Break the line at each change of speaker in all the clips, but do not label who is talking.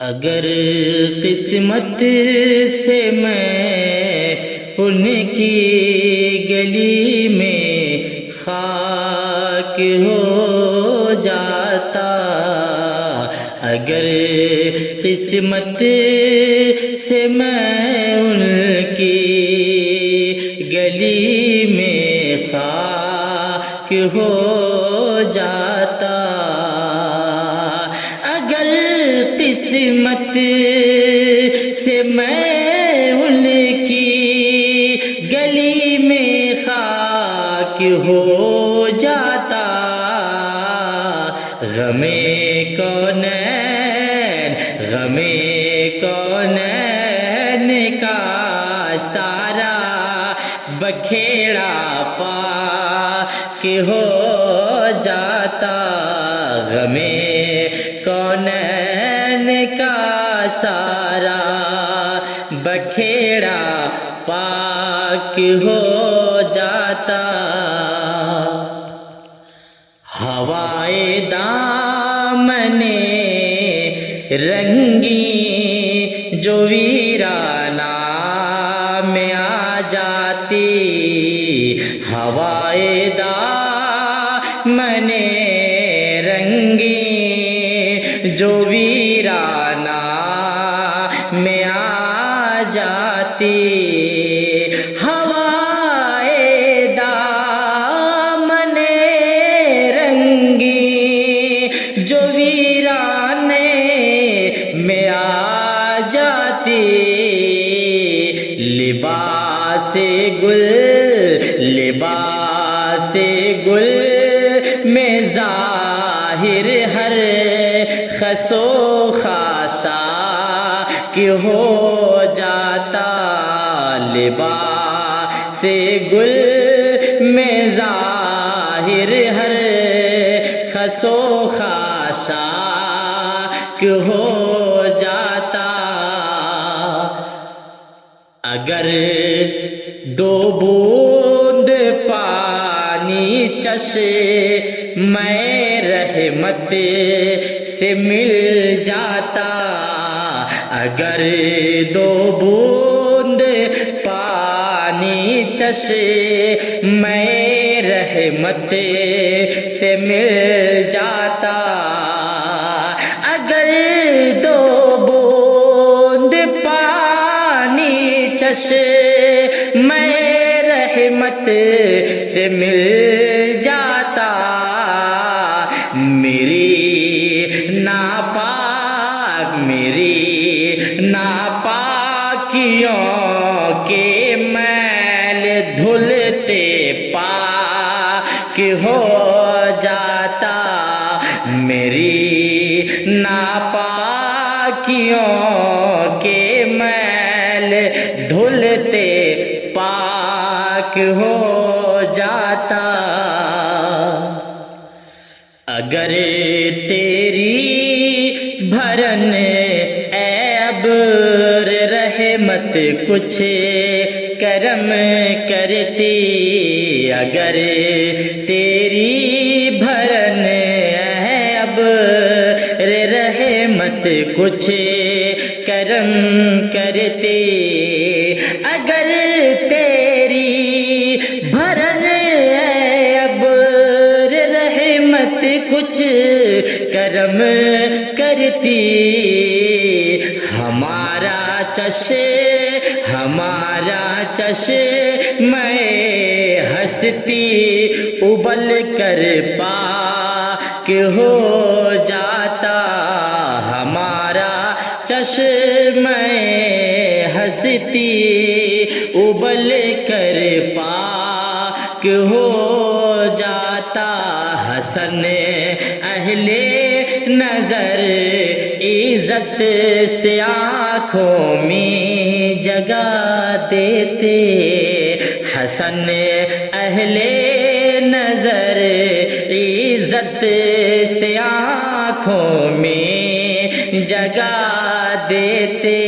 اگر قسمت سے میں ان کی گلی میں خاک ہو جاتا، اگر قسمت سے میں ان کی گلی میں خاک ہو جاتا، اگر قسمت سے میں ان کی گلی میں خاک ہو جاتا، غم کونین کا سارا بکھیڑا پاک ہو جاتا، غم کونین کا سارا بکھیڑا پاک ہو جاتا، ہوائے دامن رنگی جو ویرانہ میں آ جاتی، ہوائے دامن رنگی جو ویرانہ میں آ جاتی، ہوائے دامن رنگی جو ویرانے میں آ جاتی، لباس گل میں ظاہر ہر خس و خاشاک ہو جاتا، لباس گل میں ظاہر ہر خس و خاشاک ہو جاتا، اگر دو بوند پانی چشمِ رحمت سے مل جاتا، اگر دو بوند پانی چشمِ رحمت سے مل جاتا، اگر دو بوند پانی چشمِ رحمت سے مل جاتا، میری ناپاکیوں کے میل دھلتے پاک ہو جاتا، میری ناپاکیوں کے میل دھلتے پاک ہو جاتا، اگر تیری بھرن اے ابر رحمت کچھ کرم کرتی، اگر تیری بھرن اے ابر رحمت کچھ کرم کرتی، اگر تیری بھرن اے ابر رحمت کچھ کرم کرتی، ہمارا چشمِ ہستی ابل کر پاک ہو جاتا، ہمارا چشمِ ہستی ابل کر پاک ہو جاتا، حسن اہل نظر عزت سے آنکھوں میں جگہ دیتے، حسن اہل نظر عزت سے آنکھوں میں جگہ دیتے،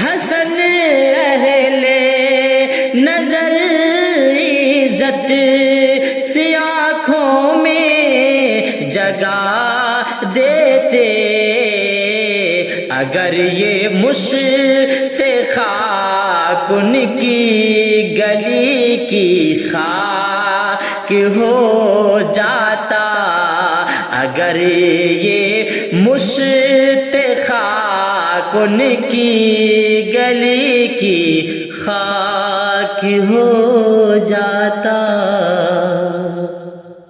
حسن اہل نظر عزت سے آنکھوں میں جگہ دیتے اگر یہ مشت خاک ان کی گلی کی خاک ہو جاتا، اگر یہ مشت خاک ان کی گلی کی خاک ہو جاتا۔